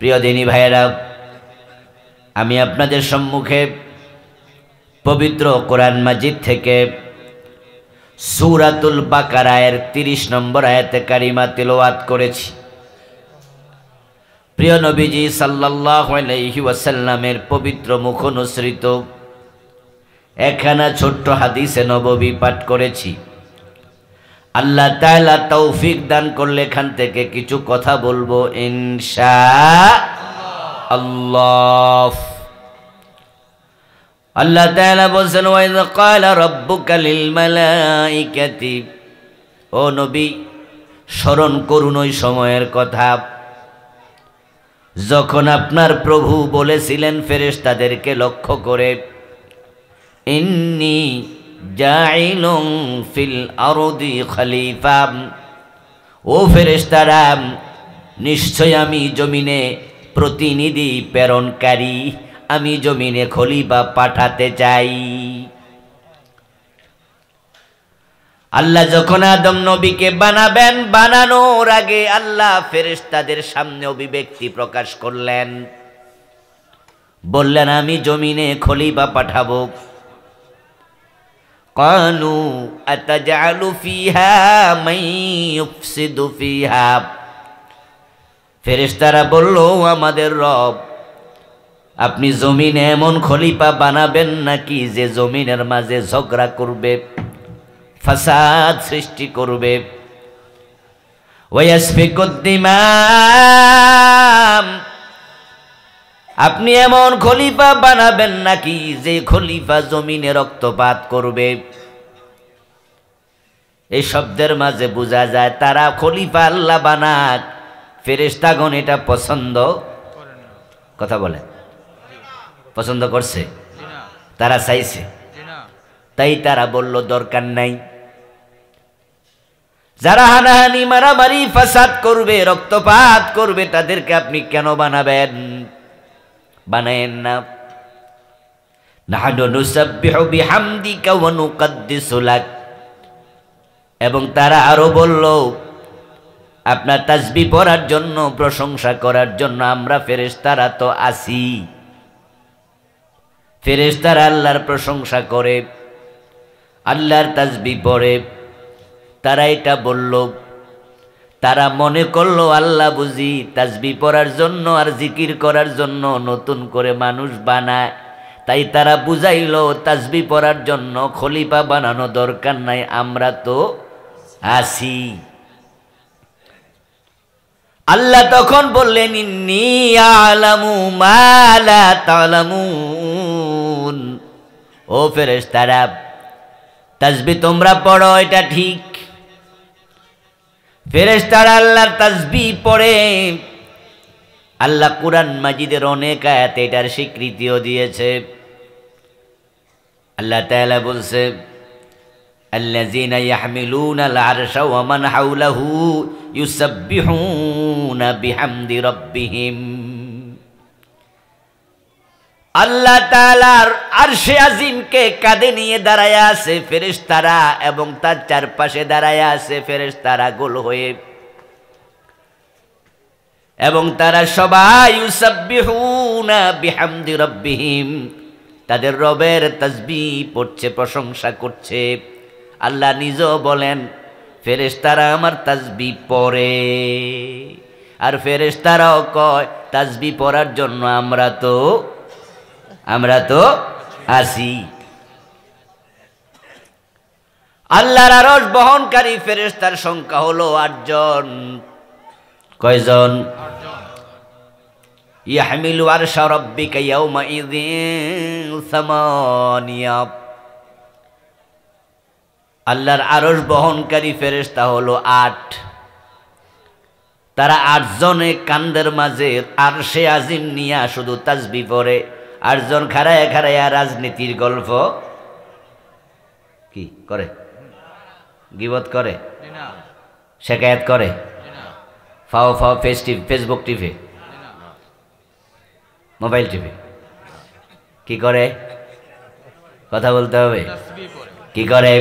প্রিয় দিনী ভাইয়েরা, আমি আপনাদের সম্মুখে পবিত্র কোরআন মাজিদ থেকে সূরাতুল বাকারার 30 নম্বর আয়াতে কারিমা তিলাওয়াত করেছি। প্রিয় নবীজি সাল্লাল্লাহু আলাইহি ওয়াসাল্লামের পবিত্র মুখোনুসৃত একখানা ছোট্ট হাদিসে নববী পাঠ করেছি। আল্লাহ তাআলা তৌফিক দান করলে এখান থেকে কিছু কথা বলবো ইনশাআল্লাহ। আল্লাহ তাআলা বলেন, ওয়া ইয ক্বালা রাব্বুকা লিল মালাইকাতি, ও নবী স্মরণ করুন ওই সময়ের কথা যখন আপনার প্রভু বলেছিলেন ফেরেশতাদেরকে লক্ষ্য করে, ইন্নী জাইলুন ফিল আরদি খলিফা, ও ফেরেশতারা নিশ্চয় আমি জমিনে প্রতিনিধি প্রেরণকারী, আমি জমিনে খলিফা পাঠাতে চাই। আল্লাহ যখন আদম নবীকে বানাবেন, বানানোর আগে আল্লাহ ফেরেশতাদের সামনে অভিব্যক্তি প্রকাশ করলেন, বললেন আমি জমিনে খলিফা পাঠাবো। ক্বালু আতাজআলু ফিহা মান ইউফসিদু ফিহা, ফেরেশতারা বলল, আমাদের রব আপনি জমিনে এমন খলিফা বানাবেন নাকি যে জমিনের মাঝে ঝগড়া করবে, ফাসাদ সৃষ্টি করবে, ওয়াসফিকুদ দিমা, আপনি এমন খলিফা বানাবেন নাকি যে খলিফা জমিনে রক্তপাত করবে। এই শব্দের মাঝে বোঝা যায় তারা খলিফা আল্লাহ বানাক, ফেরেশতাগণ এটা পছন্দ কথা বলে পছন্দ করছে, তারা চাইছে, তাই তারা বলল দরকার নাই। যারা হানাহানি মারামারি ফাসাদ করবে, রক্তপাত করবে, তাদেরকে আপনি কেন বানাবেন? বানায়েন না। নাহনু নুসাব্বিহু বিহামদিকা ওয়া নুকদ্দিসু লাক, এবং তারা আরো বলল আপনার তাসবিহ পড়ার জন্য, প্রশংসা করার জন্য আমরা ফেরেশতারা তো আছি। ফেরেশতারা আল্লাহর প্রশংসা করে, আল্লাহর তাসবিহ পড়ে, তারা এটা বলল। তারা মনে করলো আল্লাহ বুঝি তাসবিহ পড়ার জন্য আর জিকির করার জন্য নতুন করে মানুষ বানায়, তাই তারা বুঝাইল তাসবিহ পড়ার জন্য খলিফা বানানো দরকার নাই, আমরা তো আছি। আল্লাহ তখন বললেন, ইন্নী আ'লামু মা লা তা'লামুন, ও ফেরেশতারা তাসবিহ তোমরা পড়ো, এটা ঠিক। ফেরেশতারা আল্লাহর তাসবিহ পড়ে। আল্লাহ কুরআন মাজিদের অনেক আয়াতে এটার স্বীকৃতিও দিয়েছে। আল্লাহ তাআলা বলছে, আল্লাযীনা ইয়াহমিলুনাল আরশা ওয়া মান হাওলাহু ইউসাব্বিহুনা বিহামদি রাব্বিহিম। আল্লাহ তাআলার আরশে আজিমকে কাঁধে নিয়ে দাঁড়ায় আছে ফেরেশতারা, এবং তার চারপাশে দাঁড়ায় আছে ফেরেশতারা গোল হয়ে, এবং তারা সবাই ইউসাব্বিহুনা বিহামদি রাব্বিহিম, তাদের রবের তাসবিহ পড়ছে, প্রশংসা করছে। আল্লাহ নিজেও বলেন ফেরেশতারা আমার তাসবিহ পড়ে, আর ফেরেশতারাও কয় তাসবিহ পড়ার জন্য আমরা তো আছি। আল্লাহর আরশ বহনকারী ফেরেশতার সংখ্যা হলো 8 জন। কয়জন? ইয়াহমিলু আরশা রাব্বিকা ইয়াওমা ইযিন সামানিয়া। আল্লাহর আরশ বহনকারী ফেরেশতা হলো 8। তারা 8 জনে কান্দের মাঝে আরশে আজিম নিয়া শুধু তাসবিহ পড়ে। 8 জন খাড়ায়া খাড়ায়া রাজনীতির গল্প কি করে, গীবত করে, শেকায়াত করে, ফাও ফাও ফেসবুক টিভি, মোবাইল টিভি, কি করে? কথা বলতে হবে। কি করে?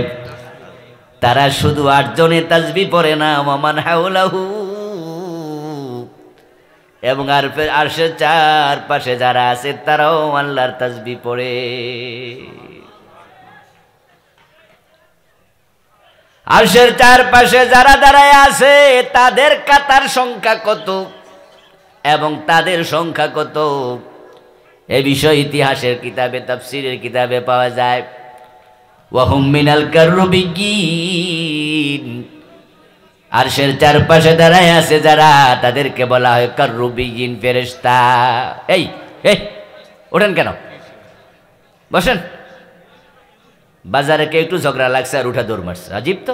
তারা শুধু 8 জনে তাসবিহ পড়ে না, ওয়ামান হাওলাহু, এবং আরশের চারপাশে যারা আছে তারাও আল্লাহর তাসবিহ পড়ে। আরশের চারপাশে যারা দাঁড়ায় আছে তাদের কাতার সংখ্যা কত এবং তাদের সংখ্যা কত এ বিষয় ইতিহাসের কিতাবে তাফসীরের কিতাবে পাওয়া যায়। ওয়াহুম মিনাল কাররুবিয়িন, আরশের চারপাশে দাঁড়ায় আছে যারা তাদেরকে বলা হয় কাররুবিয়িন, ফেরেশতা। এই এই ওঠেন কেন, বসেন। বাজারে কে একটু ঝগড়া লাগছে আর উঠা দৌড় মারছে, আজীব তো।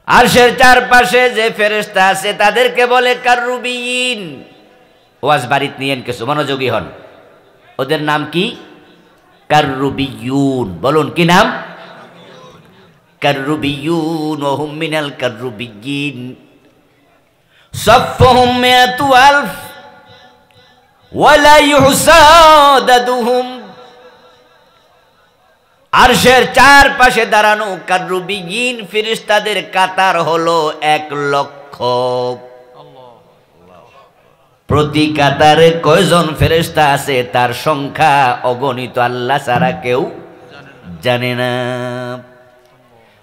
আরশের চারপাশে যে ফেরেশতা আছে তাদেরকে বলে কাররুবিয়িন। ওয়াজ বাড়িতে নিয়েন, কিছু মনোযোগী হন। ওদের নাম কি? কাররুবিয়ুন। বলুন কি নাম? কাররুবিয়ুন। ওহুম মিনাল কাররুবিয়িন সাফফুহুম মিআতু আলফ ওয়ালা ইউহসা আদাদুহুম। আরশের চারপাশে দাঁড়ানো কাররুবিয়িন ফেরেশতাদের কাতার হলো 1,00,000। প্রতি কাতারে কয়জন ফেরেশতা আছে তার সংখ্যা অগণিত, আল্লাহ ছাড়া কেউ জানে না।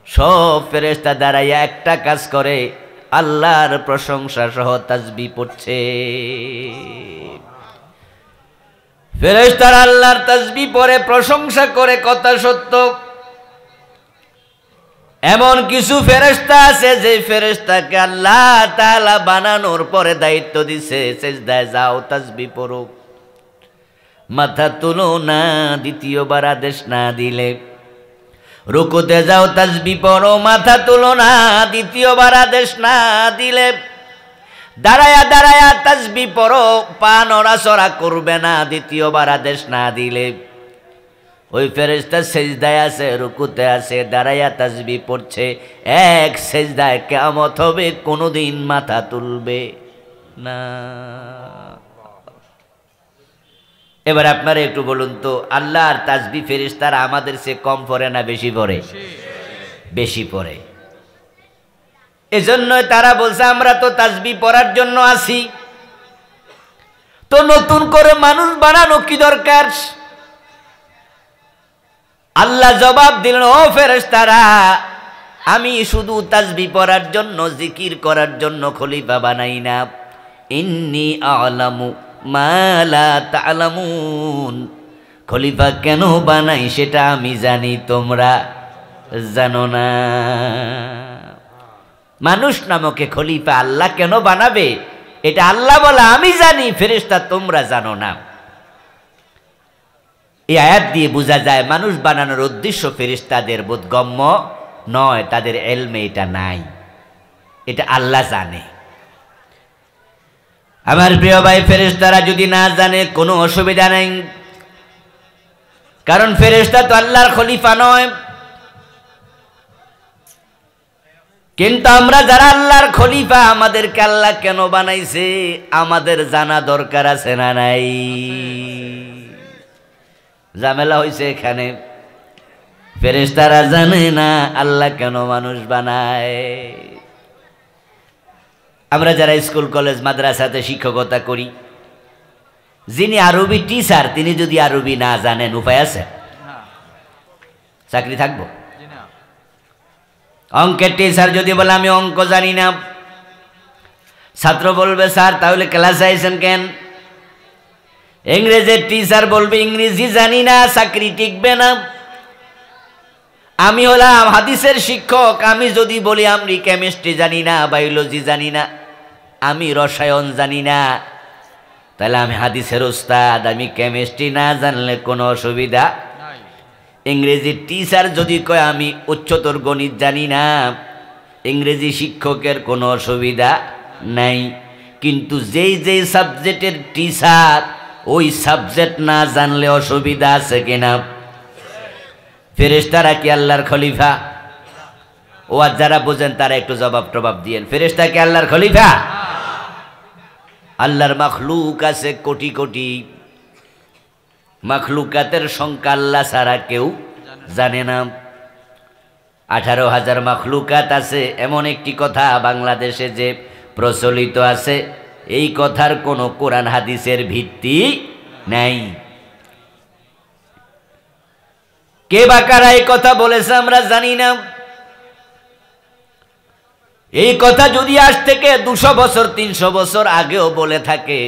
সব ফেরেশতা দাঁড়াইয়া একটা কাজ করে, আল্লাহর প্রশংসা সহ তাসবিহ পড়ছে। ফেরেশতারা আল্লাহর তাসবিহ পড়ে প্রশংসা করে, কথা সত্য। এমন কিছু ফেরেশতা আছে যে ফেরেশতাকে আল্লাহ তাআলা বানানোর পরে দায়িত্ব দিছে, সিজদায় যাও তাসবিহ পড়ো। মাথা তুলো না দ্বিতীয়বার আদেশ না দিলে, রুকুতে যাও তাসবিহ পড়ো, মাথা তুলো না দ্বিতীয়বার আদেশ না দিলে, দাঁড়ায়া দাঁড়ায়া তাসবিহ পড়ো, পা নড়াচড়া করবে না দ্বিতীয়বার আদেশ না দিলে। ওই ফেরেশতা সিজদায় আছে, রুকুতে আছে, দাঁড়ায়া তাসবিহ পড়ছে, এক সিজদায় কিয়ামত হবে, কোনোদিন মাথা তুলবে না। এবার আপনারা একটু বলুন তো, আল্লাহর তাসবিহ ফেরেশতারা আমাদের চেয়ে কম পড়ে না বেশি পড়ে? বেশি পড়ে। এজন্যই তারা বলছে আমরা তো তাসবিহ পড়ার জন্য আছি, তো নতুন করে মানুষ বানানো কি দরকার? আল্লাহ জবাব দিলেন, ও ফেরেশতারা, আমি শুধু তাসবিহ পড়ার জন্য, জিকির করার জন্য খলিফা বানাই না। ইন্নী আ'লামু মা লা তা'লামুন, খলিফা কেন বানাই সেটা আমি জানি, তোমরা জানো না। মানুষ নামকে খলিফা আল্লাহ কেন বানাবে এটা আল্লাহ বলে আমি জানি, ফেরেশতা তোমরা জানো না। এই আয়াত দিয়ে বোঝা যায় মানুষ বানানোর উদ্দেশ্য ফেরেশতাদের বোধগম্য নয়, তাদের এলমে এটা নাই, এটা আল্লাহ জানে। আমার প্রিয় ভাই, ফেরেশতারা যদি না জানে কোনো অসুবিধা নেই, কারণ ফেরেশতা তো আল্লাহর খলিফা নয়। কিন্তু আমরা যারা আল্লাহর খলিফা, আমাদেরকে আল্লাহ কেন বানাইছে আমাদের জানা দরকার আছে না নাই? ঝামেলা হয়েছে এখানে। ফেরেশতারা জানে না আল্লাহ কেন মানুষ বানায়। আমরা যারা স্কুল কলেজ মাদ্রাসাতে শিক্ষকতা করি, যিনি আরবি টিচার তিনি যদি আরবি না জানেন উপায় আছে? চাকরি থাকবো? অঙ্কের টিচার যদি বলে আমি অঙ্ক জানি না, ছাত্র বলবে স্যার তাহলে ক্লাসে আইছেন কেন? ইংরেজির টিচার বলবে ইংরেজি জানি না, চাকরি টিকবে না। আমি হলাম হাদিসের শিক্ষক, আমি যদি বলি আমি কেমিস্ট্রি জানি না, বায়োলজি জানি না, আমি রসায়ন জানি না, তাহলে আমি হাদিসের ওস্তাদ, আমি কেমিস্ট্রি না জানলে কোনো অসুবিধা। ইংরেজি টিচার যদি কয় আমি উচ্চতর গণিত জানি না, ইংরেজি শিক্ষকের কোনো অসুবিধা নাই। কিন্তু যেই যেই সাবজেক্টের টিচার ওই সাবজেক্ট না জানলে অসুবিধা আছে কিনা? ফেরেশতারা কি আল্লাহর খলিফা? ও আর যারা বোঝেন তারা একটু জবাব টবাব দিয়েন। ফেরেশতা কি আল্লাহর খলিফা? আল্লাহর মাখলুক আছে কোটি কোটি, মাখলুকাতের সংখ্যা আল্লাহ ছাড়া কেউ জানে না। 18,000 মাখলুকাত আছে, এমন একটি কথা বাংলাদেশে যে প্রচলিত আছে, এই কথার কোনো কোরআন হাদিসের ভিত্তি নাই। কে বা কারা এই কথা বলেছে আমরা জানি না। এই কথা যদি আজ থেকে 200 বছর 300 বছর আগেও বলে থাকে,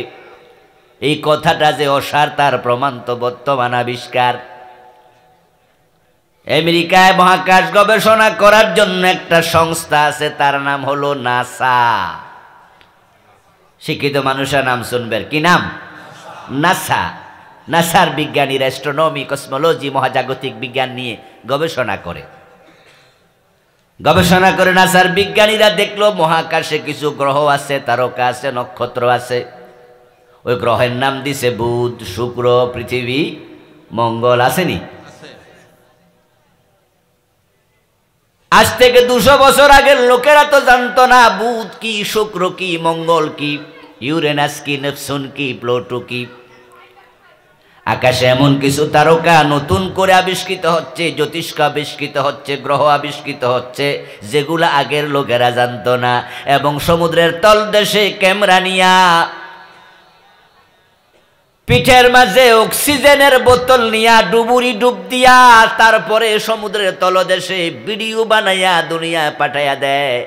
এই কথাটা যে অসার তার প্রমাণ তো বর্তমান আবিষ্কার। আমেরিকায় মহাকাশ গবেষণা করার জন্য একটা সংস্থা আছে, তার নাম হলো নাসা। শিক্ষিত মানুষের নাম শুনবেন, কি নাম? নাসা। নাসার বিজ্ঞানীরা অ্যাস্ট্রোনমি, কসমোলজি, মহাজাগতিক বিজ্ঞান নিয়ে গবেষণা করে। নাসার বিজ্ঞানীরা দেখলো মহাকাশে কিছু গ্রহ আছে, তারকা আছে, নক্ষত্র আছে। ওই গ্রহের নাম দিছে বুধ, শুক্র, পৃথিবী, মঙ্গল। আসেনি? আজ থেকে 200 বছর আগের লোকেরা তো জানতো না বুধ কি, শুক্র কি, মঙ্গল কি, ইউরেনাস কি, নেপচুন কি, প্লুটো কি। আকাশে এমন কিছু তারকা নতুন করে আবিষ্কৃত হচ্ছে, জ্যোতিষ্ক আবিষ্কৃত হচ্ছে, গ্রহ আবিষ্কৃত হচ্ছে, যেগুলো আগের লোকেরা জানতো না। এবং সমুদ্রের তলদেশে ক্যামেরা নিয়া পিঠের মাঝে অক্সিজেনের বোতল নিয়া ডুবুরি ডুব দিয়া তারপরে সমুদ্রের তলদেশে ভিডিও বানাইয়া দুনিয়ায় পাঠাইয়া দেয়।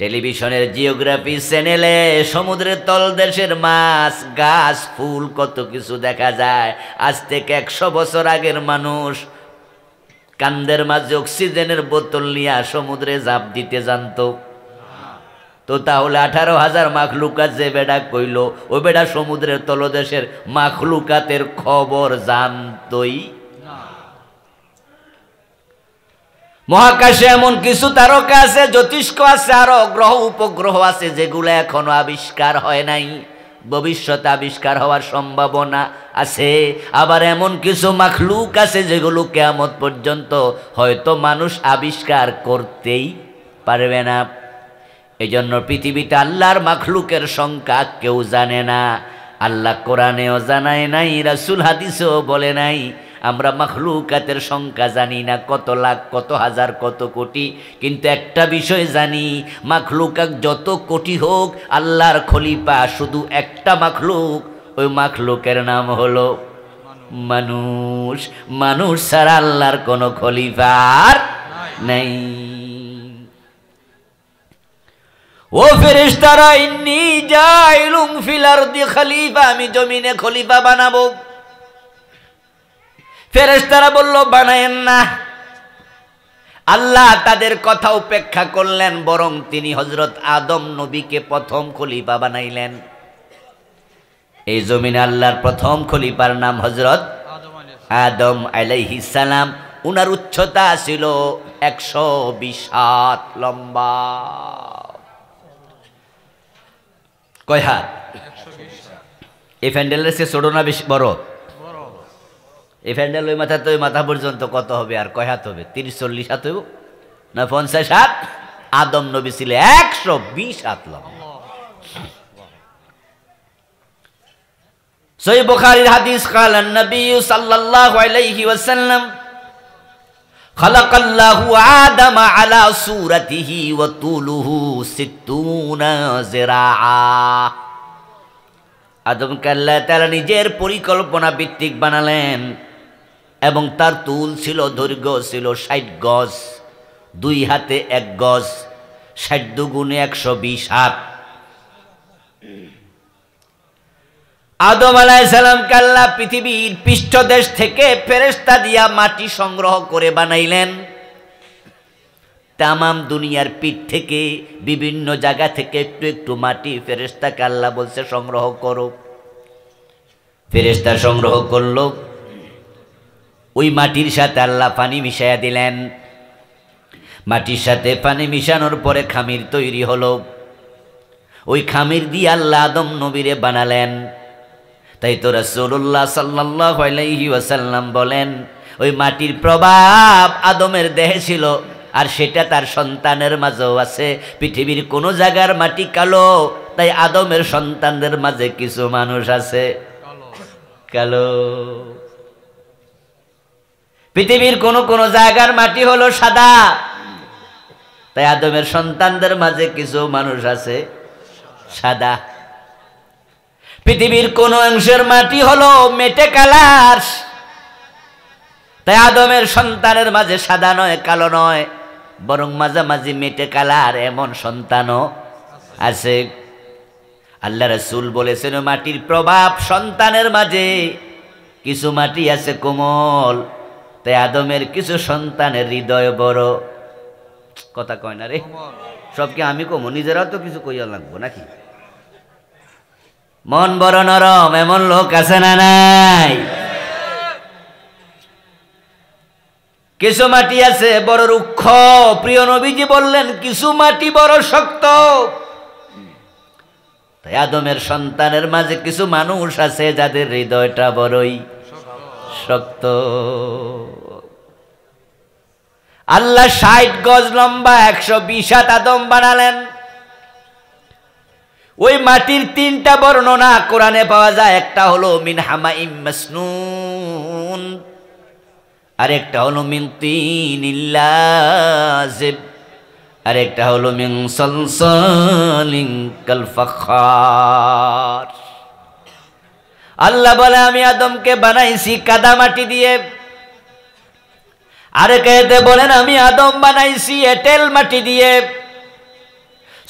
টেলিভিশনের জিওগ্রাফি চ্যানেলে সমুদ্রের তলদেশের মাছ, গাছ, ফুল, কত কিছু দেখা যায়। আজ থেকে 100 বছর আগের মানুষ কান্দের মাঝে অক্সিজেনের বোতল নিয়ে সমুদ্রে ঝাঁপ দিতে জানতো? তো তাহলে 18,000 মাখলুকাত যে বেডা কইল, ও বেডা সমুদ্রের তলদেশের মাখলুকাতের খবর জানতই? মহাকাশে এমন কিছু তারকা আছে, জ্যোতিষ্ক আছে, আরো গ্রহ উপগ্রহ আছে, যেগুলো এখনো আবিষ্কার হয় নাই, ভবিষ্যতে আবিষ্কার হওয়ার সম্ভাবনা আছে। আবার এমন কিছু মাখলুক আছে যেগুলো কিয়ামত পর্যন্ত হয়তো মানুষ আবিষ্কার করতেই পারবে না। এই জন্য পৃথিবীতে আল্লাহর মাখলুকের সংখ্যা কেউ জানে না। আল্লাহ কোরআনেও জানায় নাই, রাসূল হাদিসেও বলে নাই। আমরা মাখলুকাতের সংখ্যা জানি না, কত লাখ, কত হাজার, কত কোটি। কিন্তু একটা বিষয় জানি, মাখলুকাত যত কোটি হোক, আল্লাহর খলিফা শুধু একটা মাখলুক, ওই মাখলুকের নাম হলো মানুষ। মানুষ ছাড়া আল্লাহর কোনো খলিফার নাই। ও ফেরেশতারা, ইন্নী জাইলুম ফিল আরদি খলিফা, আমি জমিনে খলিফা বানাবো। ফেরেশতারা বলল বানায়েন না। আল্লাহ তাদের কথা উপেক্ষা করলেন, বরং তিনি হযরত আদম নবীকে প্রথম খলিফা বানাইলেন। এই জমিনে আল্লাহর প্রথম খলিফার নাম হযরত আদম আলাইহিস সালাম। উনার উচ্চতা ছিল 120 হাত লম্বা। কয় হাত? এই প্যান্ডেলের চেয়ে ছোট না বেশি বড়? এই প্যান্ডেল ওই মাথা তো ওই মাথা পর্যন্ত কত হবে? আর কয় হাত হবে? 30-40 হাত হইব না 50 হাত? আদম নবী ছিল 120 হাত লম্বা। সহিহ বুখারীর হাদিস, قال النبي صلى الله عليه وسلم خلق الله آدم على صورته وطوله 60 ذراعا। আদমকে আল্লাহ তাআলা নিজের পরিকল্পনা ভিত্তিক বানালেন এবং তার তুল ছিল, দৈর্ঘ্য ছিল 60 গজ, 2 হাতে 1 গজ, 60 দুগুণে 120 হাত। আদম আলাইহিস সালামকে আল্লাহ পৃথিবীর পৃষ্ঠদেশ থেকে ফেরেশতা দিয়া মাটি সংগ্রহ করে বানাইলেন। তামাম দুনিয়ার পিঠ থেকে, বিভিন্ন জায়গা থেকে একটু একটু মাটি ফেরেশতাকে আল্লাহ বলছে সংগ্রহ করো। ফেরেশতা সংগ্রহ করলো। ওই মাটির সাথে আল্লাহ পানি মিশাইয়া দিলেন। মাটির সাথে পানি মিশানোর পরে খামির তৈরি হলো। ওই খামির দিয়ে আল্লাহ আদম নবীরে বানালেন। তাই তো রাসূলুল্লাহ সাল্লাল্লাহু আলাইহি ওয়াসাল্লাম বলেন, ওই মাটির প্রভাব আদমের দেহে ছিল, আর সেটা তার সন্তানের মাঝেও আছে। পৃথিবীর কোন জায়গার মাটি কালো, তাই আদমের সন্তানদের মাঝে কিছু মানুষ আছে কালো। পৃথিবীর কোন কোন জায়গার মাটি হলো সাদা, তাই আদমের সন্তানদের মাঝে কিছু মানুষ আছে সাদা। পৃথিবীর কোন অংশের মাটি হলো মেটে কালার, তাই আদমের সন্তানের মাঝে সাদা নয়, কালো নয়, বরং মাঝামাঝি মেটে কালার এমন সন্তানও আছে। আল্লাহ রাসূল বলেছেন মাটির প্রভাব সন্তানের মাঝে, কিছু মাটি আছে কোমল, তাই আদমের কিছু সন্তানের হৃদয় বড়। কথা কয় না রে, সব কি আমি কমো? নিজেরাও তো কিছু কইয়া লাগবো নাকি? মন বড় নরম এমন লোক আছে না নাই? কিছু মাটি আছে বড় রুক্ষ। প্রিয় নবীজি বললেন কিছু মাটি বড় শক্ত। তাই আদমের সন্তানের মাঝে কিছু মানুষ আছে যাদের হৃদয়টা বড়ই শক্ত। আল্লাহ ৬০ গজ লম্বা ১২০ হাত আদম বানালেন। ওই মাটির ৩টা বর্ণনা কোরআনে পাওয়া যায়। একটা হলো মিন হামাইম মাসনুন, আরেকটা হলো মিন তিনিল লাযিব, আরেকটা হলো মিন সালসালিন কাল ফাখার। আল্লাহ বলে আমি আদমকে বানাইছি কাদা মাটি দিয়ে। আরেক আয়াতে বলেন আমি আদম বানাইছি এঁটেল মাটি দিয়ে।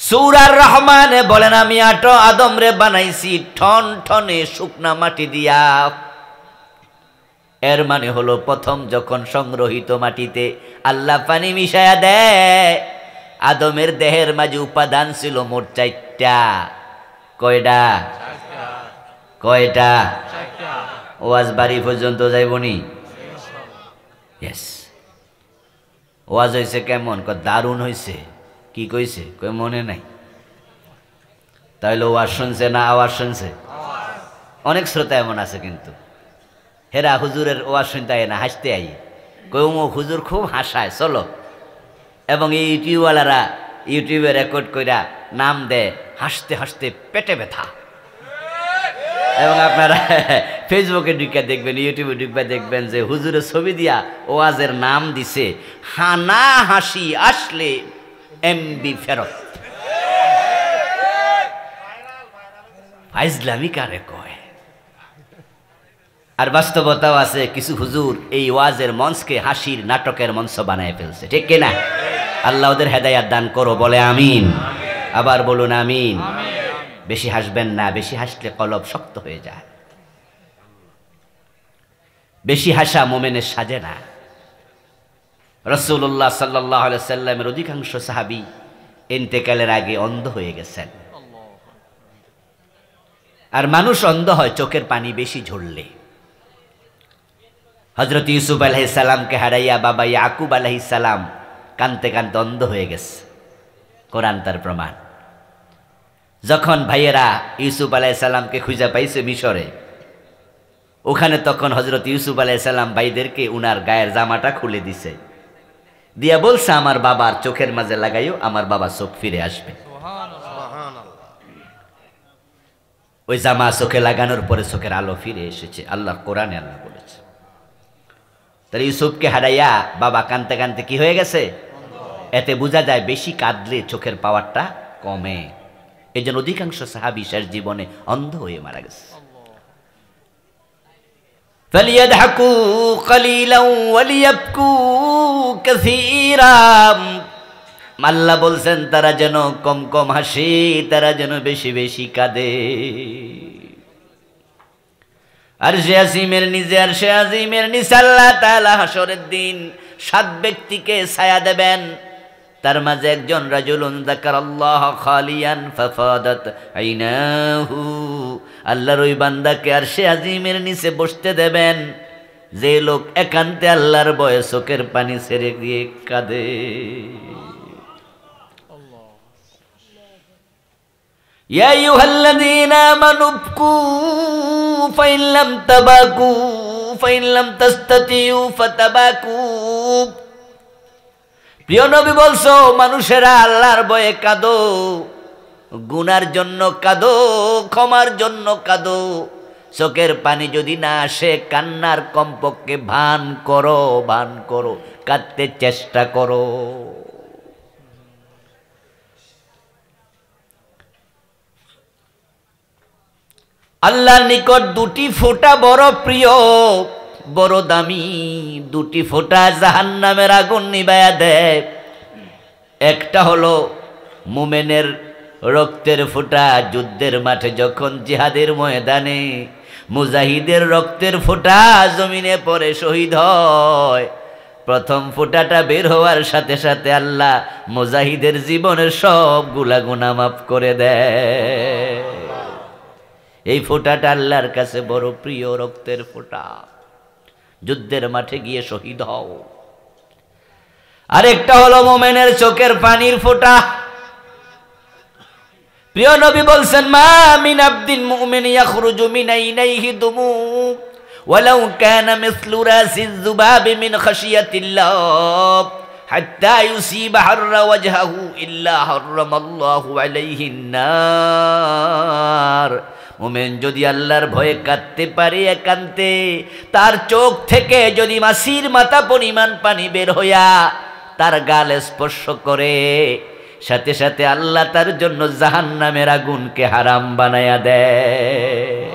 সূরা রহমানে বলেন আমি আদম রে বানাইছি ঠন ঠনে শুকনা মাটি দিয়া। এর মানে হলো প্রথম যখন সংগ্রহিত মাটিতে আল্লাহ পানি মিশায়া দেয়, আদমের দেহের মাঝে উপাদান ছিল মোট ৪টা। কয়টা? কয়টা? ওয়াজ বাড়ি পর্যন্ত যাইবনি? ইয়েস। ওয়াজ হয়েছে কেমন? দারুণ হয়েছে। কি কইছে? কই মনে নাই। তাহলে ওয়াজ শুনছে না আওয়াজ শুনছে? অনেক শ্রোতা এমন আছে কিন্তু হেরা হুজুরের ওয়াজ শুনতে আয় না, হাসতে আই। কই হুজুর খুব হাসায়, চলো। এবং এই ইউটিউবওয়ালারা ইউটিউবে রেকর্ড কইরা নাম দেয়, হাসতে হাসতে পেটে ব্যথা। এবং আপনারা ফেসবুকে ঢুকে দেখবেন, ইউটিউবে ঢুকে দেখবেন যে হুজুরের ছবি দিয়া ওয়াজের নাম দিছে হানা হাসি আসলে এমবি ফেরত। ফাইজলামি কারে কয়? আর বাস্তবতাও আছে, কিছু হুজুর এই ওয়াজের মঞ্চকে হাসির নাটকের মঞ্চ বানায় ফেলছে, ঠিক কিনা? আল্লাহ ওদের হেদায়াত দান করো, বলে আমিন। আবার বলুন আমিন। বেশি হাসবেন না, বেশি হাসলে কলব শক্ত হয়ে যায়। বেশি হাসা মোমেনের সাজে না। রাসূলুল্লাহ সাল্লাল্লাহু আলাইহি সাল্লামের অধিকাংশ সাহাবী ইন্তেকালের আগে অন্ধ হয়ে গেছেন। আর মানুষ অন্ধ হয় চোখের পানি বেশি ঝরলে। হযরত ইউসুফ আলাইহিস সালামকে হারাইয়া বাবা ইয়াকুব আলাইহিস সালাম কাঁদতে কাঁদতে অন্ধ হয়ে গেছে। কোরআন তার প্রমাণ। যখন ভাইয়েরা ইউসুফ আলাইহিস সালামকে খুঁজে পাইছে মিশরে, ওখানে তখন হযরত ইউসুফ আলাইহিস সালাম ভাইদেরকে উনার গায়ের জামাটা খুলে দিছে, দিয়া বলছে আমার বাবার চোখের মাঝে লাগাইও, আমার বাবা চোখ ফিরে আসবে। ওই জামা চোখে লাগানোর পরে চোখের আলো ফিরে এসেছে। আল্লাহ কোরআনে আল্লাহ বলেছে। তাহলে ইউসুফকে হারাইয়া বাবা কাঁদতে কাঁদতে কি হয়ে গেছে? এতে বোঝা যায় বেশি কাঁদলে চোখের পাওয়ারটা কমে। এই জন্য অধিকাংশ সাহাবী শেষ জীবনে অন্ধ হয়ে মারা গেছে। ফালিয়াদহাকু কালিলান ওয়ালিয়াবকু কাসীরা। আল্লাহ বলছেন তারা যেন কম কম হাসে, তারা যেন বেশি বেশি কাঁদে। আরশে আজিমের নিচে, আরশে আজিমের নিচে আল্লাহ তাআলা হাসরের দিন 7 ব্যক্তিকে ছায়া দেবেন। তার মাঝে একজন রাজুলুন যাকারাল্লাহ খালিয়ান ফাফাদাত আইনাহু। আল্লাহর ওই বান্দাকে আরশে আজিমের নিচে বসতে দেবেন যে লোক একান্তে আল্লাহর ভয়ে চোখের পানি ছেড়ে দিয়ে কাঁদে। ইয়া আইয়ুহাল্লাযীনা আমানু বকু ফাইন লাম তাবাকু ফাইন লাম তাস্তাতিউ ফাতাবাকু। প্রিয় নবী বলছো মানুষেরা আল্লাহর ভয়ে কাঁদো, গুনার জন্য কাঁদো, ক্ষমার জন্য কাঁদো, চোখের পানি যদি না আসে, কান্নার কমপক্ষে ভান করো, কাঁদতে চেষ্টা করো। আল্লাহর নিকট দুটি ফোঁটা বড় প্রিয়, বড় দামি। দুটি ফোঁটা জাহান্নামের আগুন নিভায়া দেয়। একটা হলো মুমিনের রক্তের ফোঁটা, যুদ্ধের মাঠে যখন জিহাদের ময়দানে মুজাহিদের রক্তের ফোঁটা জমিনে পড়ে শহীদ হয়, প্রথম ফোঁটাটা বের হওয়ার সাথে সাথে আল্লাহ মুজাহিদের জীবনের সবগুলা গুনাহ মাফ করে দেয়। এই ফোঁটাটা আল্লাহর কাছে বড় প্রিয়, রক্তের ফোঁটা। যুদ্ধের মাঠে গিয়ে শহীদ হও। আরেকটা হলো মুমিনের চোখের পানির ফোঁটা। প্রিয় নবী বলছেন, মা মিন আবদিন মুমিন ইয়াখরুজু মিন আইনাইহি দুমু ওয়ালাউ কানা মিসলু রাসিজ যুবাবি মিন খাশিয়াতিল্লাহ হাত্তা ইউসিবা হাররা ওয়াজহাহু ইল্লা হারামাল্লাহু আলাইহিন নার। মুমিন যদি আল্লাহর ভয়ে কাঁদতে পারে একান্তে, তার চোখ থেকে যদি মাছির মাথা পরিমাণ পানি বের হইয়া তার গাল স্পর্শ করে, সাথে সাথে আল্লাহ তার জন্য জাহান্নামের আগুনকে হারাম বানায়া দেয়।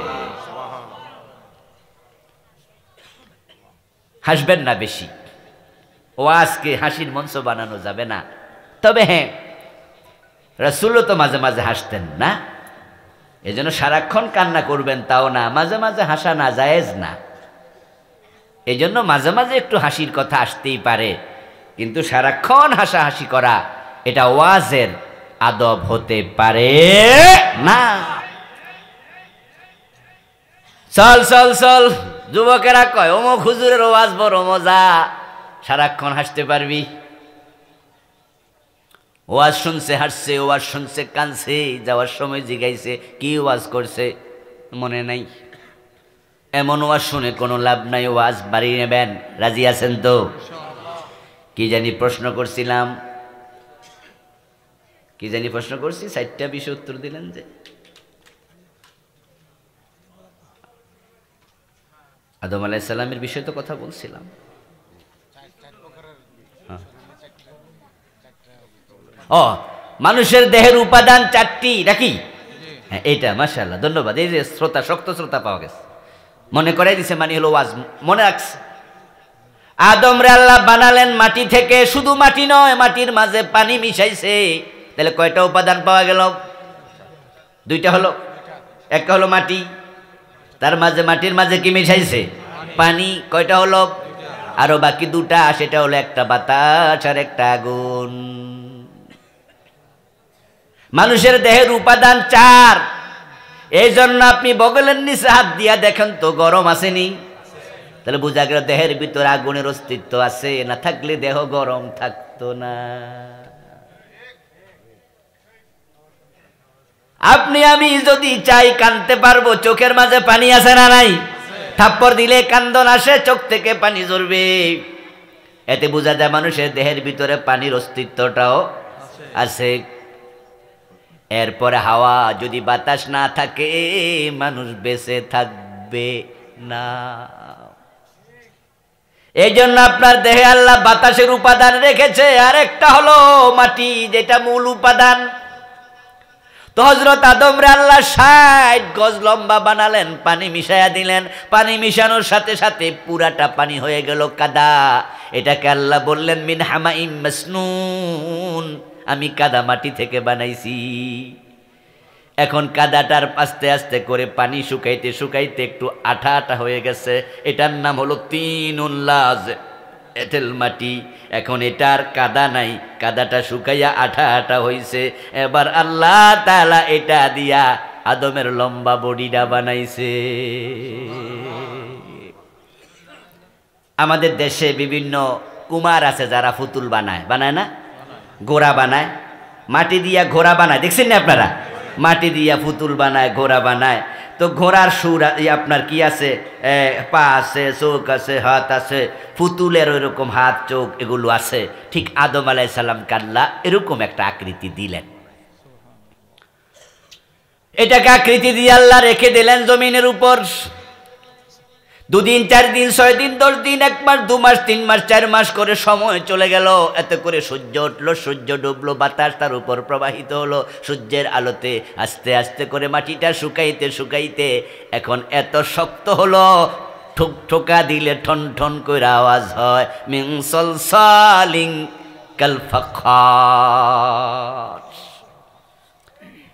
হাসবেন না বেশি, ওয়াজকে হাসির মঞ্চ বানানো যাবে না। তবে হ্যাঁ, রাসূলও তো মাঝে মাঝে হাসতেন না, এজন্য সারাক্ষণ কান্না করবেন তাও না, মাঝে মাঝে হাসা না জায়েজ না। এজন্য মাঝে মাঝে একটু হাসির কথা আসতেই পারে, কিন্তু সারাক্ষণ হাসাহাসি করা এটা ওয়াজের আদব হতে পারে না। চল চল চল, যুবকেরা কয় অমুক হুজুরের ওয়াজ বড় মজা, সারাক্ষণ হাসতে পারবি। ওয়াজ শুনছে হাসছে, ওয়াজ শুনছে কানছে, যাওয়ার সময় জিগাইছে কি ওয়াজ করছে মনে নাই। এমন ওয়াজ শুনে কোনো লাভ নাই, ওয়াজ বাড়ি নেবেন। রাজি আছেন তো? কি জানি প্রশ্ন করছিলাম, কি জানি প্রশ্ন করছি, 4টা বিষয় উত্তর দিলেন যে। আদম আলাইহিস সালামের বিষয়ে তো কথা বলছিলাম। ও, মানুষের দেহের উপাদান 4টি নাকি? হ্যাঁ, এইটা মাশাআল্লাহ, ধন্যবাদ। এই যে শ্রোতা, শক্ত শ্রোতা পাওয়া গেছে, মনে করাই দিছে, মানে হলো ওয়াজ মনে রাখছে। আদম রে আল্লাহ বানালেন মাটি থেকে, শুধু মাটি নয়, মাটির মাঝে পানি মিশাইছে। তাহলে কয়টা উপাদান পাওয়া গেল? 2টা হলো। একটা হলো মাটি, তার মাঝে মাটির মাঝে কি মিশাইছে? পানি। কয়টা হলো? আরো বাকি 2টা, সেটা হলো একটা বাতাস আর একটা আগুন। মানুষের দেহের উপাদান 4। এই জন্য আপনি বগলের নিচে হাত দিয়া দেখেন তো গরম আসেনি? তাহলে বোঝা গেল দেহের ভিতরে আগুনের অস্তিত্ব আছে, না থাকলে দেহ গরম থাকতো না। আপনি আমি যদি চাই কানতে পারবো, চোখের মাঝে পানি আছে না নাই? থাপ্পড় দিলে কান্দন আসে, চোখ থেকে পানি ঝরবে। এতে বোঝা যায় মানুষের দেহের ভিতরে পানির অস্তিত্বটাও আছে। এরপরে হাওয়া, যদি বাতাস না থাকে মানুষ বেঁচে থাকবে না। এই জন্য আপনার দেহে আল্লাহ বাতাসের উপাদান রেখেছে, আর একটা হলো মাটি, যেটা মূল উপাদান। তো হযরত আদম রে আল্লাহ 60 গজ লম্বা বানালেন, পানি মিশাইয়া দিলেন। পানি মিশানোর সাথে সাথে পুরাটা পানি হয়ে গেল কাদা। এটাকে আল্লাহ বললেন মিন হামাইম মাসনুন, আমি কাদা মাটি থেকে বানাইছি। এখন কাদাটার আস্তে আস্তে করে পানি শুকাইতে শুকাইতে একটু আঠা আঠা হয়ে গেছে। এটার নাম হলো তিনুল লাজ, এঁটেল মাটি। এখন এটার কাদা নাই, কাদাটা শুকাইয়া আঠা আঠা হইছে। এবার আল্লাহ তাআলা এটা দিয়া আদমের লম্বা বডিটা বানাইছে। আমাদের দেশে বিভিন্ন কুমার আছে যারা পুতুল বানায়, বানায় না? ঘোড়া বানায়, মাটি দিয়া ঘোড়া বানায়, দেখছেন না আপনারা? মাটি দিয়া পুতুল বানায়, ঘোড়া বানায়। তো ঘোড়ার সুর আপনার কি আছে? পা আছে, চোখ আছে, হাত আছে। পুতুলের ওইরকম হাত, চোখ এগুলো আছে। ঠিক আদম আলাইহিস সালাম আল্লাহ এরকম একটা আকৃতি দিলেন। এটাকে আকৃতি দিয়ে আল্লাহ রেখে দিলেন জমিনের উপর। 2 দিন 4 দিন 6 দিন 10 দিন 1 মাস 2 মাস 3 মাস 4 মাস করে সময় চলে গেল। এত করে সূর্য উঠলো, সূর্য ডুবলো, বাতাস তার উপর প্রবাহিত হলো সূর্যের আলোতে। আস্তে আস্তে করে মাটিটা শুকাইতে শুকাইতে এখন এত শক্ত হলো, ঠুক ঠোকা দিলে ঠন ঠন করে আওয়াজ হয়। মিন সলসালিন কাল ফাখার।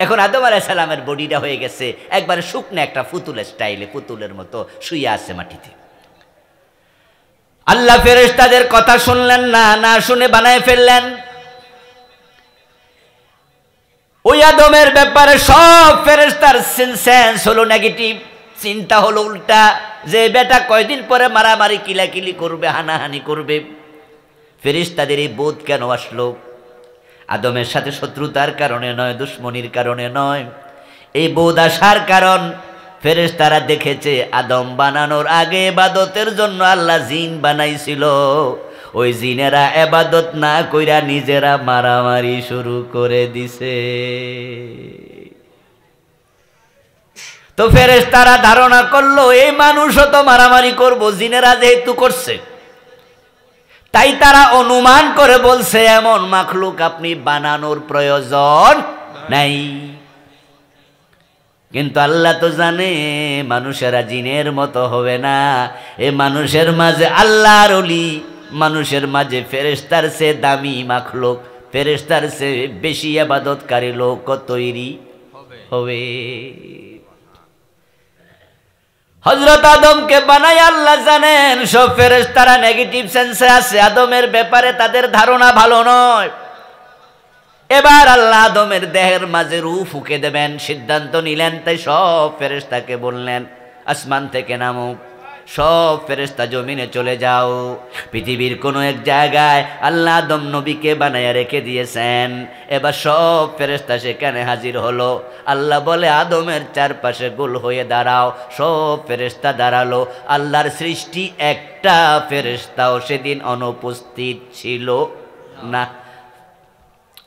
এখন আদম আলাইহিস সালামের বডিটা হয়ে গেছে একবারে শুকনো একটা পুতুলের স্টাইলে, পুতুলের মতো শুয়ে আছে মাটিতে। আল্লাহ ফেরেশতাদের কথা শুনলেন না, না শুনে বানায় ফেললেন। ওই আদমের ব্যাপারে সব ফেরেশতার সেন্স হলো নেগেটিভ, চিন্তা হলো উল্টা, যে বেটা কয়দিন পরে মারামারি কিলাকিলি করবে, হানাহানি করবে। ফেরেশতাদের এই বোধ কেন আসলো? আদমের সাথে শত্রুতার কারণে নয়, দুশ্মনির কারণে নয়। এই বোধ আসার কারণ ফেরেশতারা দেখেছে আদম বানানোর আগে ইবাদতের জন্য আল্লাহ জিন বানাইছিল। ওই জিনেরা ইবাদত না কইরা নিজেরা মারামারি শুরু করে দিছে। তো ফেরেশতারা ধারণা করলো এই মানুষও তো মারামারি করব, জিনেরা যেহেতু করছে। তাই তারা অনুমান করে বলছে এমন মাখলুক আপনি বানানোর প্রয়োজন নাই। কিন্তু আল্লাহ তো জানে মানুষেরা জিনের মতো হবে না। এ মানুষের মাঝে আল্লাহর ওলি, মানুষের মাঝে ফেরেশতার চেয়ে দামি মাখলুক, ফেরেশতার চেয়ে বেশি ইবাদতকারী লোক তৈরি হবে। হযরত আদমকে বানায় আল্লাহ জানেন সব ফেরেশতারা নেগেটিভ সেন্সে আছে, আদমের ব্যাপারে তাদের ধারণা ভালো নয়। এবার আল্লাহ আদমের দেহের মাঝে রূহ ফুঁকে দেবেন সিদ্ধান্ত নিলেন। তাই সব ফেরেশতাকে বললেন আসমান থেকে নামো, সব ফেরেশতা জমিনে চলে যাও। পৃথিবীর কোনো এক জায়গায় আল্লাহ আদম নবীকে বানায়া রেখে দিয়েছেন। এবার সব ফেরেশতা সেখানে হাজির হলো। আল্লাহ বলে আদমের চারপাশে গোল হয়ে দাঁড়াও। সব ফেরেশতা দাঁড়ালো। আল্লাহর সৃষ্টি একটা ফেরেশতাও সেদিন অনুপস্থিত ছিল না।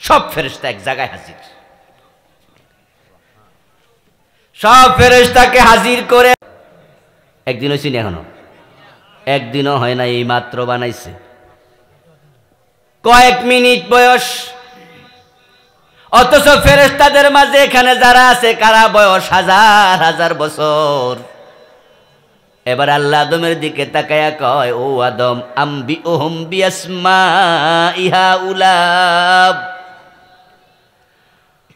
সব ফেরেশতা এক জায়গায় হাজির। সব ফেরেশতাকে হাজির করে একদিন হয়েছি না, এখনো একদিনও হয় না, এই মাত্র বানাইছে, কয়েক মিনিট বয়স। অথচ ফেরেশতাদের মাঝে এখানে যারা আছে কারা বয়স হাজার হাজার বছর। এবার আল্লাহ আদমের দিকে তাকায়া কয় ও আদম আম্বিউহুম বিআসমাইহা উলাব।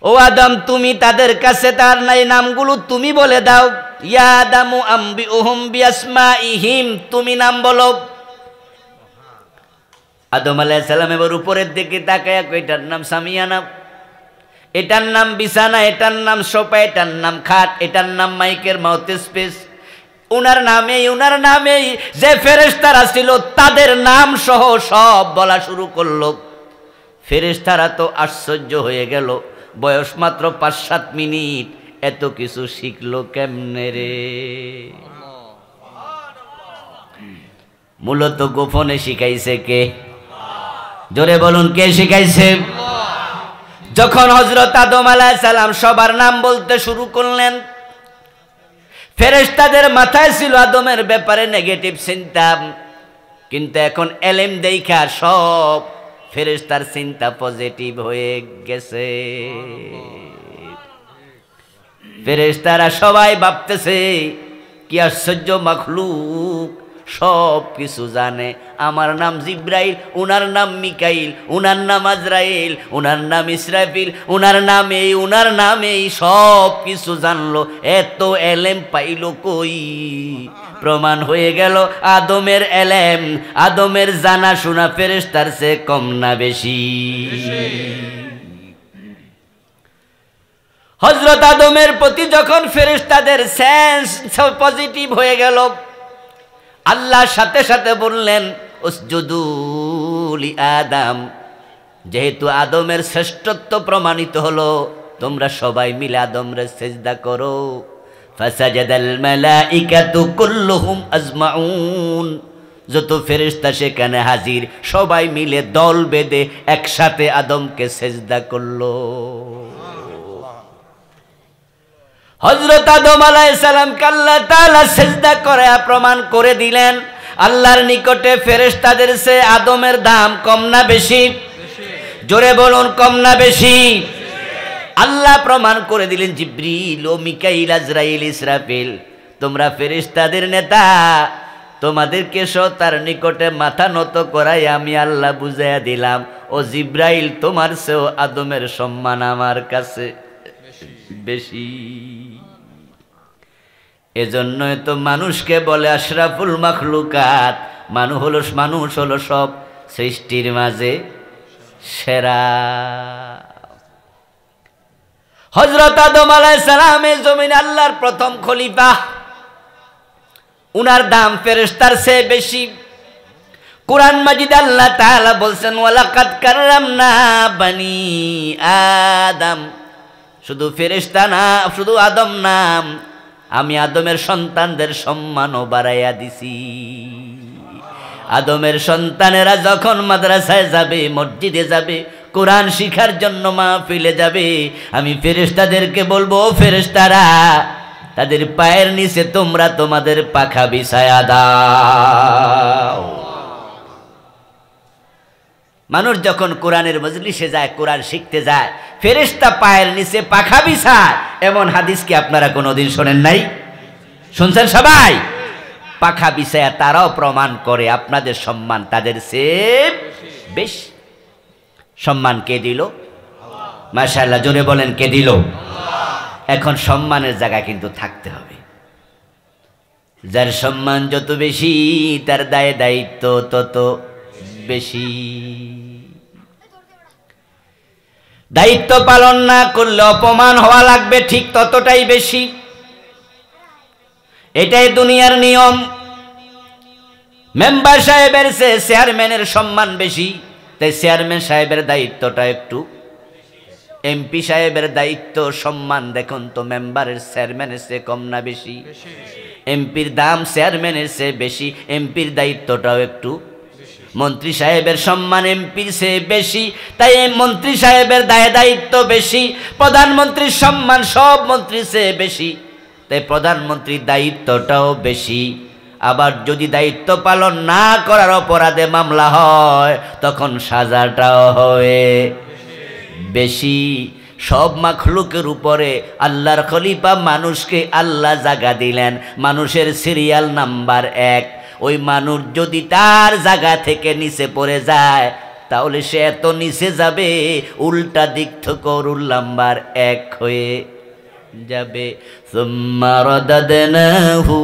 ও আদম তুমি তাদের কাছে তার নাই নামগুলো তুমি বলে দাও। ইয়া আদামু আম্বিউহুম বিআসমাইহিম, তুমি নাম বলো। আদম আলাইহিস সালাম এবার উপরের দিকে তাকায়া কয় এটার নাম সামিয়ানা, এটার নাম বিছানা, এটার নাম সোফা, এটার নাম খাট, এটার নাম মাইকের মাউথস্পিস। উনার নামেই যে ফেরেশতারা ছিল তাদের নাম সহ সব বলা শুরু করলো। ফেরেশতারা তো আশ্চর্য হয়ে গেল, বয়স মাত্র 5-7 মিনিট, এত কিছু শিখলো কেমনে রে? মূলত গোপনে শিখাইছে কে? জোরে বলুন কে শিখাইছে? যখন হযরত আদম আলাইহিস সালাম সবার নাম বলতে শুরু করলেন, ফেরেশতাদের মাথায় ছিল আদমের ব্যাপারে নেগেটিভ চিন্তা, কিন্তু এখন এলেম দেখা সব ফেরেশতার চিন্তা পজিটিভ হয়ে গেছে। ফেরেশতারা সবাই ভাবতেছে কি আশ্চর্য মাখলুক, সব কিছু জানে। আমার নাম জিব্রাইল, উনার নাম মিকাইল, উনার নাম আজরাইল, উনার নাম ইসরাফিল, উনার নাম এই সব কিছু জানলো। এত এলেম পাইল কই? প্রমাণ হয়ে গেল আদমের এলেম, আদমের জানা শোনা ফেরেশতার চেয়ে কম না বেশি। হযরত আদমের প্রতি যখন ফেরেশতাদের সেন্স পজিটিভ হয়ে গেল, আল্লাহ সাথে সাথে বললেন উসজুদু লি আদম। যেহেতু আদমের শ্রেষ্ঠত্ব প্রমাণিত হলো, তোমরা সবাই মিলে আদমরে সিজদা করো। ফাসাজাদাল মালাইকাতু কুল্লুহুম আজমাউন। যত ফেরেশতা সেখানে হাজির সবাই মিলে দল বেঁধে একসাথে আদমকে সিজদা করলো। হযরত আদম আলাইহিস সালামকে আল্লাহ তাআলা সিজদা করে প্রমাণ করে দিলেন আল্লাহর নিকটে ফেরেশতাদের চেয়ে আদমের দাম কম না বেশি? জোরে বলুন, কম না বেশি? আল্লাহ প্রমাণ করে দিলেন জিবরিল ও মিকাইল আজরাইল ইসরাফিল তোমরা ফেরেশতাদের নেতা, তোমাদেরকে তার নিকটে মাথা নত করাই আমি আল্লাহ বুঝাইয়া দিলাম ও জিব্রাইল তোমার চেয়েও আদমের সম্মান আমার কাছে বেশি। এজন্যই তো মানুষকে বলে আশরাফুল মাখলুকাত, মানুষ হলো সব সৃষ্টির মাঝে সেরা। হযরত আদম আলাইহিস সালামের জমিনে আল্লাহর প্রথম খলিফা, উনার দাম ফেরেশতার চেয়ে বেশি। কুরআন মাজিদ আল্লাহ তাআলা বলছেন ওয়ালাকাদ কাররামনা বানি আদম, শুধু ফেরেশতা না, শুধু আদম না, আমি আদমের সন্তানদের সম্মানও বাড়াইয়া দিছি। আদমের সন্তানেরা যখন মাদ্রাসায় যাবে, মসজিদে যাবে, কোরআন শিখার জন্য মাহফিলে যাবে, আমি ফেরেশতাদেরকে বলবো ফেরেশতারা তাদের পায়ের নিচে তোমরা তোমাদের পাখা বিছায়া দাও। মানুষ যখন কোরআনের মজলিসে যায়, কোরআন শিখতে যায়, ফেরেশতা পায়ের নিচে পাখা বিছায়, এমন হাদিস কি আপনারা কোনোদিন শোনেন নাই? শুনছেন সবাই? পাখা বিছায়া তারাও প্রমাণ করে আপনাদের সম্মান তাদের চেয়ে বেশি। সম্মান কে দিল? মাশাআল্লাহ, জোরে বলেন কে দিল? এখন সম্মানের জায়গায় কিন্তু থাকতে হবে। যার সম্মান যত বেশি তার দায় দায়িত্ব তত বেশি। দায়িত্ব পালন না করলে অপমান হওয়া লাগবে ঠিক ততটাই বেশি। এটাই দুনিয়ার নিয়ম। মেম্বার সাহেবের চেয়ে চেয়ারম্যানের সম্মান বেশি, তাই চেয়ারম্যান সাহেবের দায়িত্বটা একটু, এমপি সাহেবের দায়িত্ব সম্মান দেখুন তো মেম্বারের চেয়ারম্যানের চেয়ে কম না বেশি? এমপির দাম চেয়ারম্যানের চেয়ে বেশি, এমপির দায়িত্বটাও একটু। মন্ত্রী সাহেবের সম্মান এমপির চেয়ে বেশি, তাই মন্ত্রী সাহেবের দায়িত্ব বেশি। প্রধানমন্ত্রীর সম্মান সব মন্ত্রীর চেয়ে বেশি, তাই প্রধানমন্ত্রীর দায়িত্বটাও বেশি। আবার যদি দায়িত্ব পালন না করার অপরাধে মামলা হয় তখন সাজাটাও হয় বেশি। সব মাখলুকের উপরে আল্লাহর খলিফা মানুষকে আল্লাহ জায়গা দিলেন, মানুষের সিরিয়াল নাম্বার 1। ওই মানুষ যদি তার জায়গা থেকে নিচে পড়ে যায় তাহলে সে এত নিচে যাবে উল্টা দিক থেকে রুল নাম্বার 1 হয়ে যাবে। সুম্মা রাদাদনাহু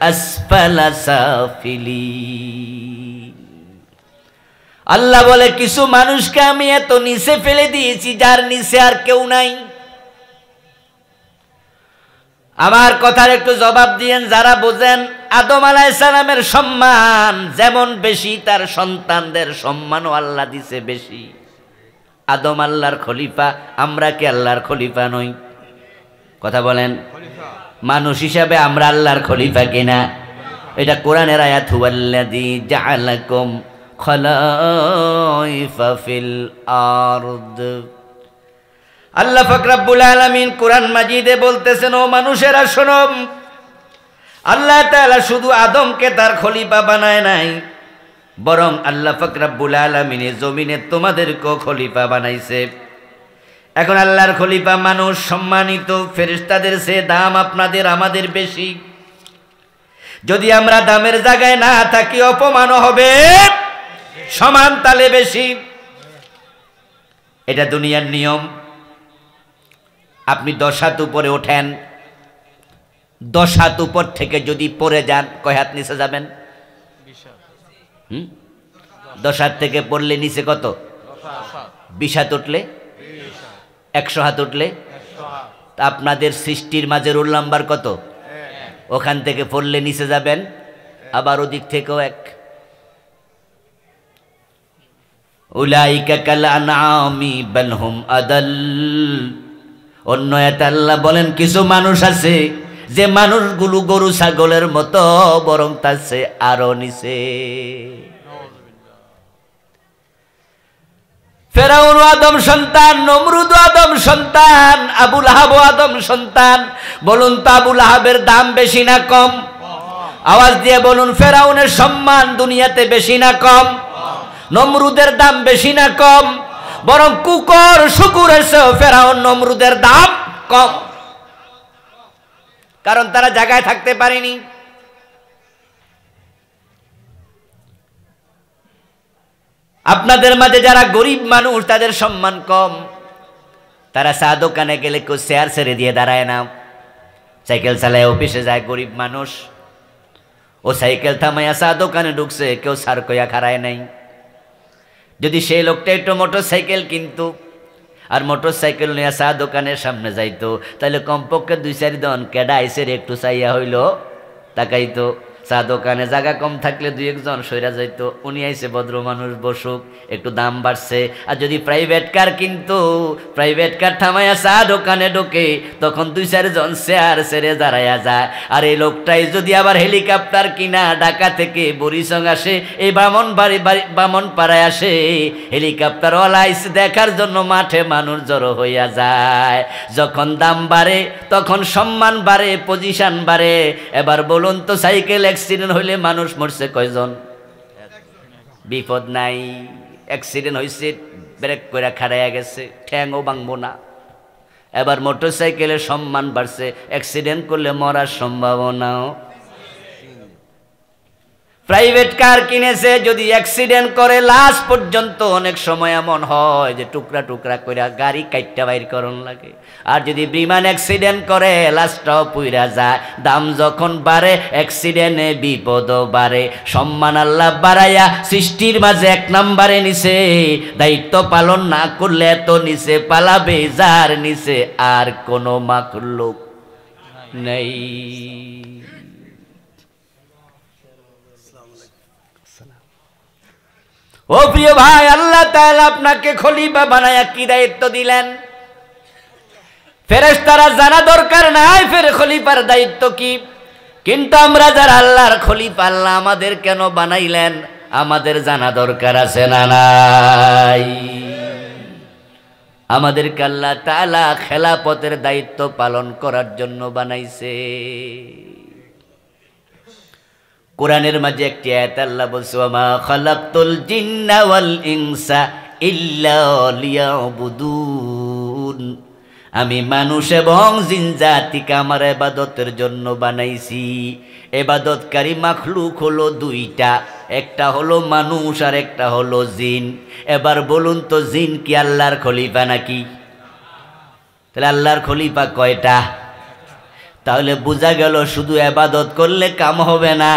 আসফালা সাফিলিন। আল্লাহ বলে কিছু মানুষকে আমি এত নিচে ফেলে দিয়েছি যার নিচে আর কেউ নাই। আমার কথার একটু জবাব দিয়েন যারা বোঝেন। আদম আলাইহিস সালামের সম্মান যেমন বেশি তার সন্তানদের সম্মানও আল্লাহ দিছে বেশি। আদম আল্লাহর খলিফা, আমরা কি আল্লাহর খলিফা নই? কথা বলেন। মানুষ হিসাবে আমরা আল্লাহর খলিফা কিনা? এটা কোরআনের আয়াত, হুয়াল্লাযী জাআলাকুম খলাইফা ফিল আরদ। আল্লাহ পাক রব্বুল আলামিন কোরআন মাজিদে বলতেছেন, ও মানুষেরা শোনো, আল্লাহ তাআলা শুধু আদমকে তার খলিফা বানায় নাই, বরং আল্লাহ পাক রব্বুল আলামিন জমিনে তোমাদেরকেও খলিফা বানাইছে। এখন আল্লাহর খলিফা মানুষ সম্মানিত, ফেরেশতাদের চেয়ে দাম আপনাদের আমাদের বেশি। যদি আমরা দামের জায়গায় না থাকি অপমানও হবে সমান তালে বেশি। এটা দুনিয়ার নিয়ম। আপনি 10 হাত উপরে ওঠেন, 10 হাত উপর থেকে যদি পড়ে যান কয় হাত নিচে যাবেন? 10 হাত থেকে পড়লে নিচে কত? 20 হাত উঠলে, 100 হাত উঠলে আপনাদের সৃষ্টির মাঝে রোল নাম্বার কত? ওখান থেকে পড়লে নিচে যাবেন, আবার ওদিক থেকেও 1। উলাইকা কাল আনআমি বাল হুম আদাল। অন্য আয়াতে আল্লাহ বলেন কিছু মানুষ আছে যে মানুষগুলো গরু ছাগলের মতো, বরং তার চেয়ে আরো নিচে। ফেরাউন আদম সন্তান, নমরুদ আদম সন্তান, আবু লাহাব আদম সন্তান। বলুন তো আবু লাহাবের দাম বেশি না কম? আওয়াজ দিয়ে বলুন, ফেরাউনের সম্মান দুনিয়াতে বেশি না কম? নমরুদের দাম বেশি না কম? বরং কুকুর শুকুরের চেয়েও ফেরাউন নমরুদের দাম কম, কারণ তারা জায়গায় থাকতে পারেনি। আপনাদের মাঝে যারা গরিব মানুষ তাদের সম্মান কম, তারা চা দোকানে গেলে কেউ চেয়ার ছেড়ে দিয়ে দাঁড়ায় না, সাইকেল চালায় অফিসে যায় গরিব মানুষ, ও সাইকেল থামাইয়া চা দোকানে ঢুকছে, কেউ সার কইয়া খাড়ায় নাই। যদি সেই লোকটা একটু মোটর সাইকেল কিনতো আর মোটর সাইকেল নিয়ে চা দোকানের সামনে যাইতো, তাহলে কমপক্ষে 2-4 জন কেডা আইসে একটু চাইয়া হইল তাকাইতো। চা দোকানে জায়গা কম থাকলে 2-1 জন সইরা যাইতো, উনি আইসে ভদ্র মানুষ বসুক, একটু দাম বাড়ছে। আর যদি প্রাইভেট কার কিনতো, প্রাইভেট কার থামাইয়া চা দোকানে ঢোকে, তখন 2-4 জন চেয়ার ছেড়ে দাঁড়াইয়া যায়। আর এই লোকটাই যদি আবার হেলিকপ্টার কিনা ঢাকা থেকে বরিশং আসে, এই বামন পাড়ায় আসে, হেলিকপ্টারওয়ালা আইসে দেখার জন্য মাঠে মানুষ জড়ো হইয়া যায়। যখন দাম বাড়ে তখন সম্মান বাড়ে, পজিশন বাড়ে। এবার বলুন তো, সাইকেল অ্যাক্সিডেন্ট হইলে মানুষ মরছে কয়জন? বিপদ নাই, অ্যাক্সিডেন্ট হয়েছে, ব্রেক করে খাড়াইয়া গেছে, ঠ্যাংও ভাঙবো না। এবার মোটর সাইকেলের সম্মান বাড়ছে, অ্যাক্সিডেন্ট করলে মরার সম্ভাবনাও। প্রাইভেট কার কিনেছে, যদি অ্যাক্সিডেন্ট করে লাশ পর্যন্ত অনেক সময় এমন হয় যে টুকরা টুকরা করে গাড়ি কাইটটা বাইর করন লাগে। আর যদি বিমান অ্যাক্সিডেন্ট করে লাশটাও পুইরা যায়। দাম যখন বাড়ে অ্যাক্সিডেন্টে বিপদও বাড়ে। সম্মান আল্লাহ বাড়াইয়া সৃষ্টির মাঝে 1 নম্বরে নিছে, দায়িত্ব পালন না করলে এত নিচে পালাবে যার নিচে আর কোনো মাখলুক নেই। ও প্রিয় ভাই, আল্লাহ তাআলা আপনাকে খলিফা বানায়া কি দায়িত্ব দিলেন? ফেরেশতারা জানা দরকার নাই ফের খলিফার দায়িত্ব কি, কিন্তু আমরা যারা আল্লাহর খলিফা, আল্লাহ আমাদের কেন বানাইলেন আমাদের জানা দরকার আছে না নাই? আমাদেরকে আল্লাহ তাআলা খেলাফতের দায়িত্ব পালন করার জন্য বানাইছে। কোরআনের মাঝে একটি আয়াত আল্লাহ বলছে, ওয়া খালাকতুল জিন্না ওয়াল ইনসা ইল্লা লিয়াবুদুন, আমি মানুষ এবং জিন জাতিকে আমার ইবাদতের জন্য বানাইছি। ইবাদতকারী মাখলুক হলো 2টা, একটা হলো মানুষ আর একটা হলো জিন। এবার বলুন তো, জিন কি আল্লাহর খলিফা নাকি? তাহলে আল্লাহর খলিফা কয়টা? তাহলে বোঝা গেল শুধু ইবাদত করলে কাম হবে না,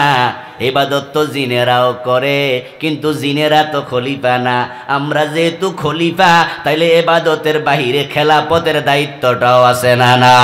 ইবাদত তো জিনেরাও করে, কিন্তু জিনেরা তো খলিফা না। আমরা যেহেতু খলিফা, তাইলে ইবাদতের বাহিরে খেলাফতের দায়িত্বটাও আছে না না?